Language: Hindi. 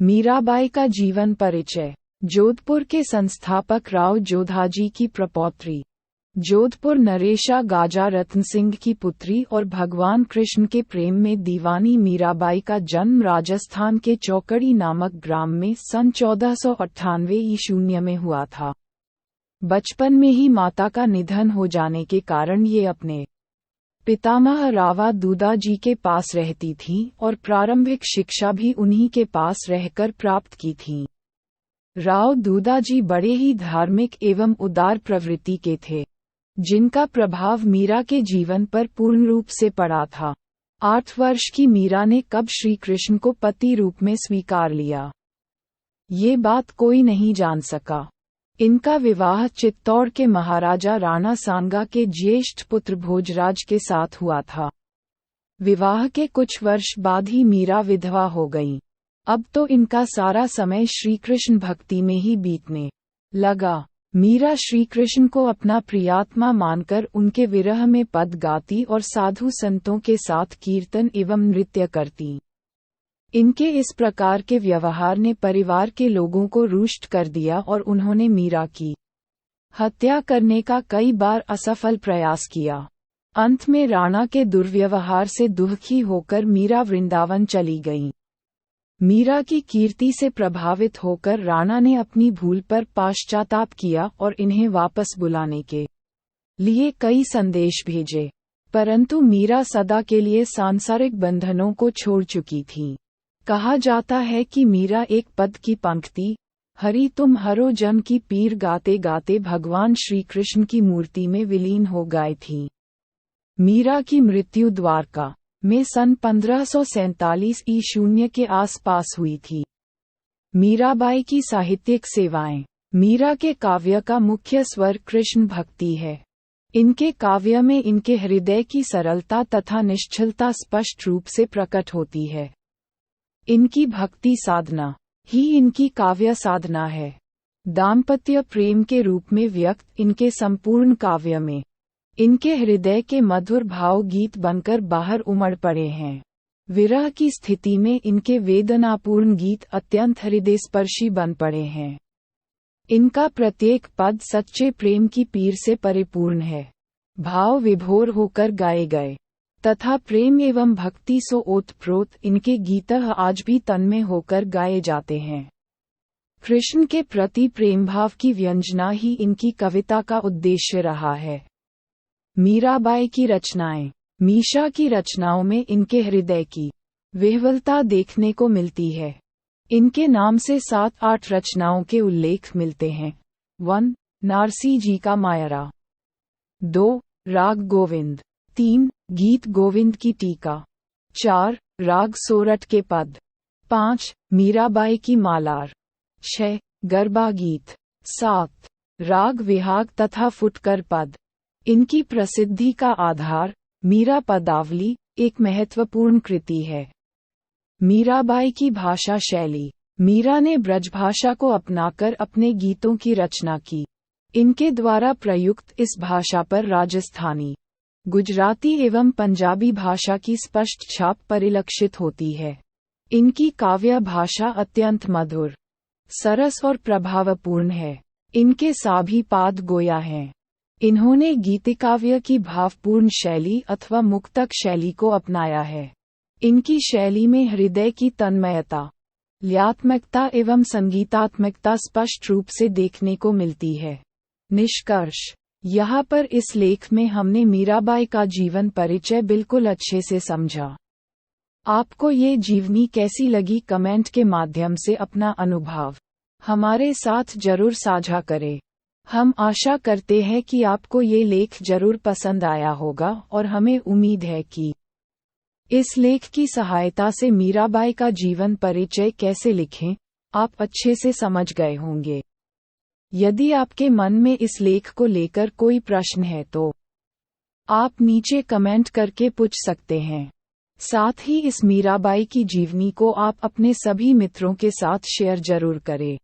मीराबाई का जीवन परिचय। जोधपुर के संस्थापक राव जोधाजी की प्रपौत्री। जोधपुर नरेशा गाजा रत्न सिंह की पुत्री और भगवान कृष्ण के प्रेम में दीवानी मीराबाई का जन्म राजस्थान के चौकड़ी नामक ग्राम में सन 1498 ईस्वी में हुआ था। बचपन में ही माता का निधन हो जाने के कारण ये अपने पितामह रावा दूदाजी के पास रहती थीं और प्रारंभिक शिक्षा भी उन्हीं के पास रहकर प्राप्त की थी। राव दूदाजी बड़े ही धार्मिक एवं उदार प्रवृत्ति के थे, जिनका प्रभाव मीरा के जीवन पर पूर्ण रूप से पड़ा था। 8 वर्ष की मीरा ने कब श्री कृष्ण को पति रूप में स्वीकार लिया, ये बात कोई नहीं जान सका। इनका विवाह चित्तौड़ के महाराजा राणा सांगा के ज्येष्ठ पुत्र भोजराज के साथ हुआ था। विवाह के कुछ वर्ष बाद ही मीरा विधवा हो गईं। अब तो इनका सारा समय श्री कृष्ण भक्ति में ही बीतने लगा। मीरा श्री कृष्ण को अपना प्रियात्मा मानकर उनके विरह में पद गाती और साधु संतों के साथ कीर्तन एवं नृत्य करती। इनके इस प्रकार के व्यवहार ने परिवार के लोगों को रुष्ट कर दिया और उन्होंने मीरा की हत्या करने का कई बार असफल प्रयास किया। अंत में राणा के दुर्व्यवहार से दुखी होकर मीरा वृंदावन चली गईं। मीरा की कीर्ति से प्रभावित होकर राणा ने अपनी भूल पर पश्चाताप किया और इन्हें वापस बुलाने के लिए कई संदेश भेजे, परंतु मीरा सदा के लिए सांसारिक बंधनों को छोड़ चुकी थी। कहा जाता है कि मीरा एक पद की पंक्ति हरि तुम हरो जन की पीर गाते गाते भगवान श्री कृष्ण की मूर्ति में विलीन हो गई थी। मीरा की मृत्यु द्वारका में सन 1547 ईस्वी के आसपास हुई थी। मीराबाई की साहित्यिक सेवाएं। मीरा के काव्य का मुख्य स्वर कृष्ण भक्ति है। इनके काव्य में इनके हृदय की सरलता तथा निश्चलता स्पष्ट रूप से प्रकट होती है। इनकी भक्ति साधना ही इनकी काव्य साधना है। दाम्पत्य प्रेम के रूप में व्यक्त इनके संपूर्ण काव्य में इनके हृदय के मधुर भाव गीत बनकर बाहर उमड़ पड़े हैं। विरह की स्थिति में इनके वेदनापूर्ण गीत अत्यंत हृदयस्पर्शी बन पड़े हैं। इनका प्रत्येक पद सच्चे प्रेम की पीर से परिपूर्ण है। भाव विभोर होकर गाए गए तथा प्रेम एवं भक्ति सो ओतप्रोत इनके गीत आज भी तन्मय होकर गाए जाते हैं। कृष्ण के प्रति प्रेम भाव की व्यंजना ही इनकी कविता का उद्देश्य रहा है। मीराबाई की रचनाएं। मीशा की रचनाओं में इनके हृदय की विह्वलता देखने को मिलती है। इनके नाम से 7-8 रचनाओं के उल्लेख मिलते हैं। 1. नारसी जी का मायरा। 2. राग गोविंद। 3. गीत गोविंद की टीका। 4. राग सोरठ के पद। 5. मीराबाई की मालार। 6. गरबा गीत। 7. राग विहाग तथा फुटकर पद। इनकी प्रसिद्धि का आधार मीरा पदावली एक महत्वपूर्ण कृति है। मीराबाई की भाषा शैली। मीरा ने ब्रजभाषा को अपनाकर अपने गीतों की रचना की। इनके द्वारा प्रयुक्त इस भाषा पर राजस्थानी, गुजराती एवं पंजाबी भाषा की स्पष्ट छाप परिलक्षित होती है। इनकी काव्य भाषा अत्यंत मधुर, सरस और प्रभावपूर्ण है। इनके सभी पाद गोया हैं। इन्होंने गीतिकाव्य की भावपूर्ण शैली अथवा मुक्तक शैली को अपनाया है। इनकी शैली में हृदय की तन्मयता, लयात्मकता एवं संगीतात्मकता स्पष्ट रूप से देखने को मिलती है। निष्कर्ष। यहाँ पर इस लेख में हमने मीराबाई का जीवन परिचय बिल्कुल अच्छे से समझा। आपको ये जीवनी कैसी लगी कमेंट के माध्यम से अपना अनुभव हमारे साथ जरूर साझा करें। हम आशा करते हैं कि आपको ये लेख जरूर पसंद आया होगा और हमें उम्मीद है कि इस लेख की सहायता से मीराबाई का जीवन परिचय कैसे लिखें आप अच्छे से समझ गए होंगे। यदि आपके मन में इस लेख को लेकर कोई प्रश्न है तो आप नीचे कमेंट करके पूछ सकते हैं। साथ ही इस मीराबाई की जीवनी को आप अपने सभी मित्रों के साथ शेयर जरूर करें।